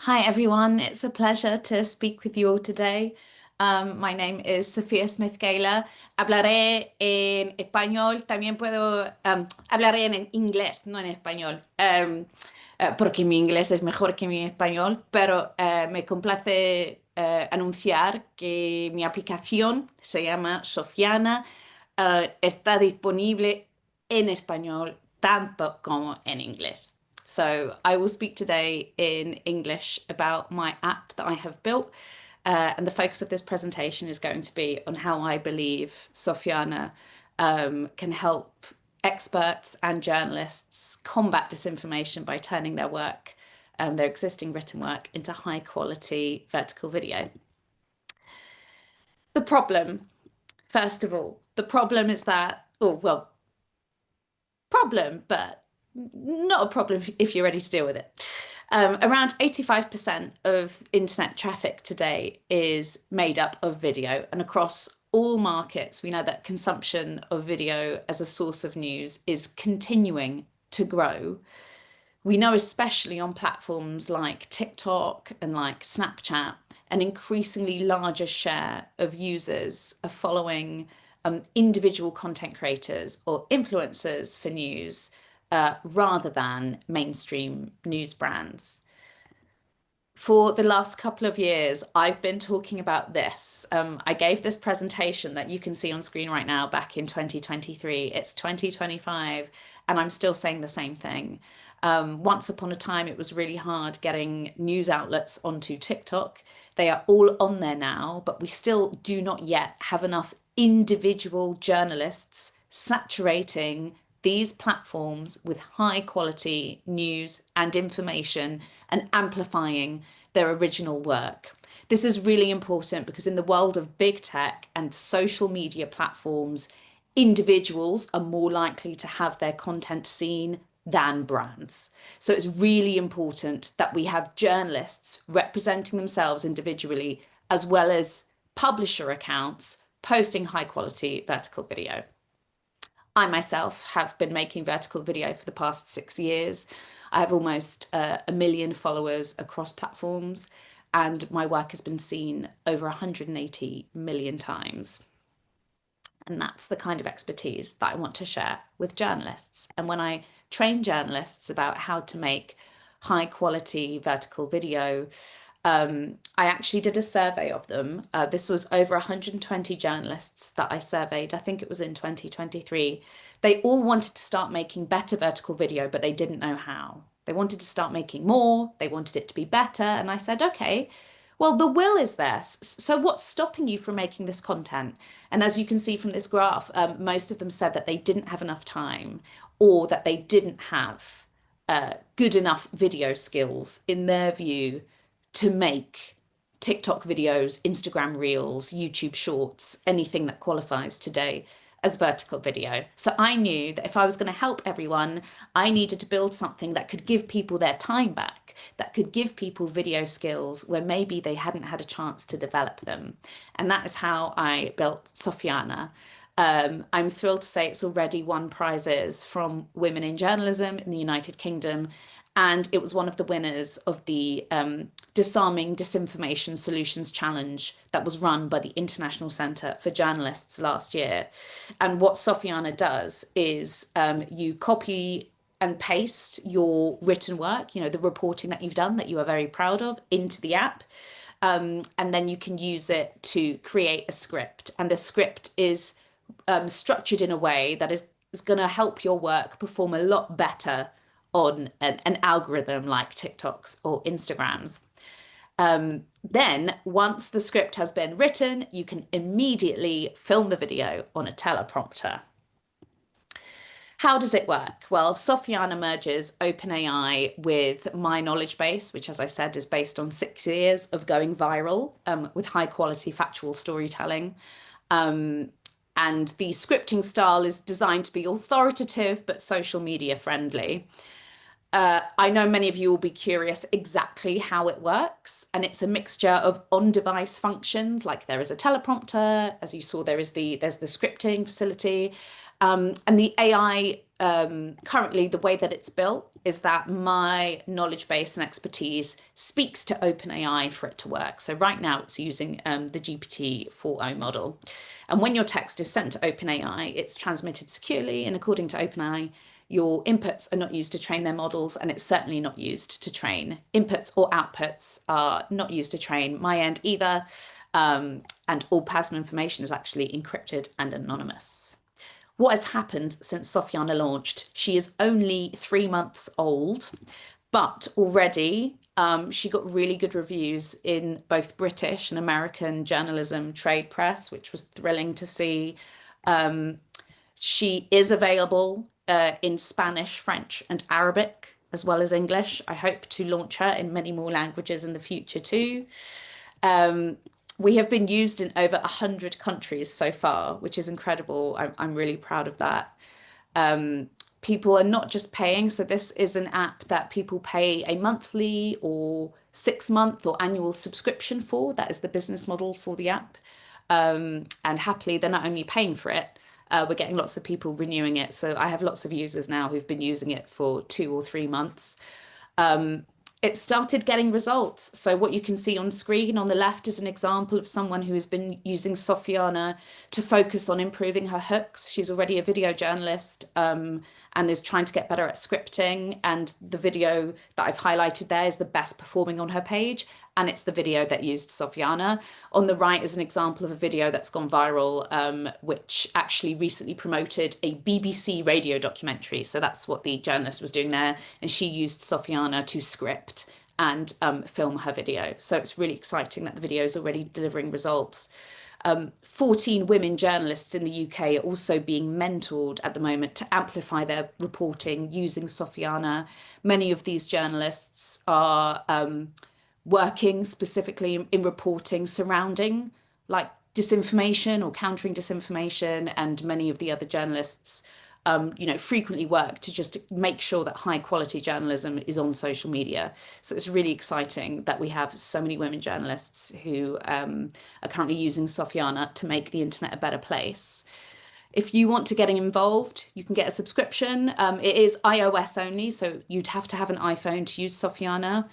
Hi everyone, it's a pleasure to speak with you all today. My name is Sophia Smith-Gaylor. Hablaré en español, también puedo, hablaré en inglés, no en español, porque mi inglés es mejor que mi español, pero me complace anunciar que mi aplicación se llama Sophiana, está disponible en español tanto como en inglés. So I will speak today in English about my app that I have built. And the focus of this presentation is going to be on how I believe Sophiana can help experts and journalists combat disinformation by turning their work, their existing written work, into high quality vertical video. The problem, first of all, the problem is that, oh, well, problem, but not a problem if you're ready to deal with it. Around 85% of internet traffic today is made up of video, and across all markets, we know that consumption of video as a source of news is continuing to grow. We know, especially on platforms like TikTok and like Snapchat, an increasingly larger share of users are following individual content creators or influencers for news rather than mainstream news brands. For the last couple of years, I've been talking about this. I gave this presentation that you can see on screen right now back in 2023. It's 2025, and I'm still saying the same thing. Once upon a time, it was really hard getting news outlets onto TikTok. They are all on there now, but we still do not yet have enough individual journalists saturating these platforms with high quality news and information and amplifying their original work. This is really important because in the world of big tech and social media platforms, individuals are more likely to have their content seen than brands. So it's really important that we have journalists representing themselves individually as well as publisher accounts posting high quality vertical video. I myself have been making vertical video for the past 6 years. I have almost 1 million followers across platforms, and my work has been seen over 180 million times. And that's the kind of expertise that I want to share with journalists. And when I train journalists about how to make high quality vertical video, I actually did a survey of them. This was over 120 journalists that I surveyed. I think it was in 2023. They all wanted to start making better vertical video, but they didn't know how. They wanted to start making more. They wanted it to be better. And I said, okay, well, the will is there. So what's stopping you from making this content? And as you can see from this graph, most of them said that they didn't have enough time or that they didn't have good enough video skills in their view to make TikTok videos, Instagram reels, YouTube shorts, anything that qualifies today as vertical video. So I knew that if I was going to help everyone, I needed to build something that could give people their time back, that could give people video skills where maybe they hadn't had a chance to develop them. And that is how I built Sophiana. I'm thrilled to say it's already won prizes from Women in Journalism in the United Kingdom, and it was one of the winners of the Disarming Disinformation Solutions Challenge that was run by the International Centre for Journalists last year. And what Sophiana does is you copy and paste your written work, the reporting that you've done that you are very proud of, into the app. And then you can use it to create a script. And the script is structured in a way that is going to help your work perform a lot better on an algorithm like TikTok's or Instagram's. Then once the script has been written, you can immediately film the video on a teleprompter. How does it work? Well, Sophiana merges OpenAI with my knowledge base, which, as I said, is based on 6 years of going viral with high quality factual storytelling. And the scripting style is designed to be authoritative but social media friendly. I know many of you will be curious exactly how it works, and it's a mixture of on-device functions, like there is a teleprompter, as you saw, there's the scripting facility, and the AI currently the way that it's built is that my knowledge base and expertise speaks to OpenAI for it to work. So right now it's using the GPT 4.0 model. And when your text is sent to OpenAI, it's transmitted securely. And according to OpenAI, your inputs are not used to train their models, and it's certainly not used to train inputs or outputs are not used to train my end either. And all personal information is actually encrypted and anonymous. What has happened since Sophiana launched? She is only 3 months old, but already she got really good reviews in both British and American journalism trade press, which was thrilling to see. She is available in Spanish, French, and Arabic, as well as English. I hope to launch her in many more languages in the future too. Um, we have been used in over 100 countries so far, which is incredible. I'm really proud of that. People are not just paying. So this is an app that people pay a monthly or 6 month or annual subscription for. That is the business model for the app. And happily, they're not only paying for it, we're getting lots of people renewing it. So I have lots of users now who've been using it for 2 or 3 months. It started getting results. So what you can see on screen on the left is an example of someone who has been using Sophiana to focus on improving her hooks. She's already a video journalist, and is trying to get better at scripting. And the video that I've highlighted there is the best performing on her page. And it's the video that used Sophiana. On the right is an example of a video that's gone viral, which actually recently promoted a BBC radio documentary. So that's what the journalist was doing there. And she used Sophiana to script and film her video. So it's really exciting that the video is already delivering results. 14 women journalists in the UK are also being mentored at the moment to amplify their reporting using Sophiana. Many of these journalists are working specifically in reporting surrounding like disinformation or countering disinformation, and many of the other journalists frequently work to just make sure that high quality journalism is on social media. So it's really exciting that we have so many women journalists who are currently using Sophiana to make the internet a better place. If you want to get involved, you can get a subscription. It is iOS only, so you'd have to have an iPhone to use Sophiana.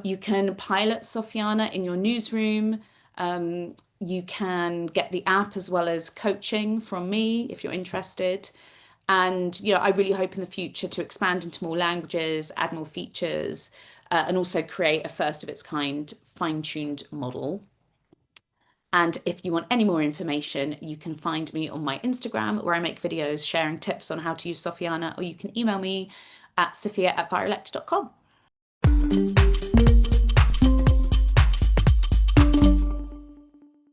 You can pilot Sophiana in your newsroom. You can get the app as well as coaching from me if you're interested. And I really hope in the future to expand into more languages, add more features, and also create a first of its kind fine-tuned model. And if you want any more information, you can find me on my Instagram, where I make videos sharing tips on how to use Sophiana, or you can email me at sophia@viralect.com.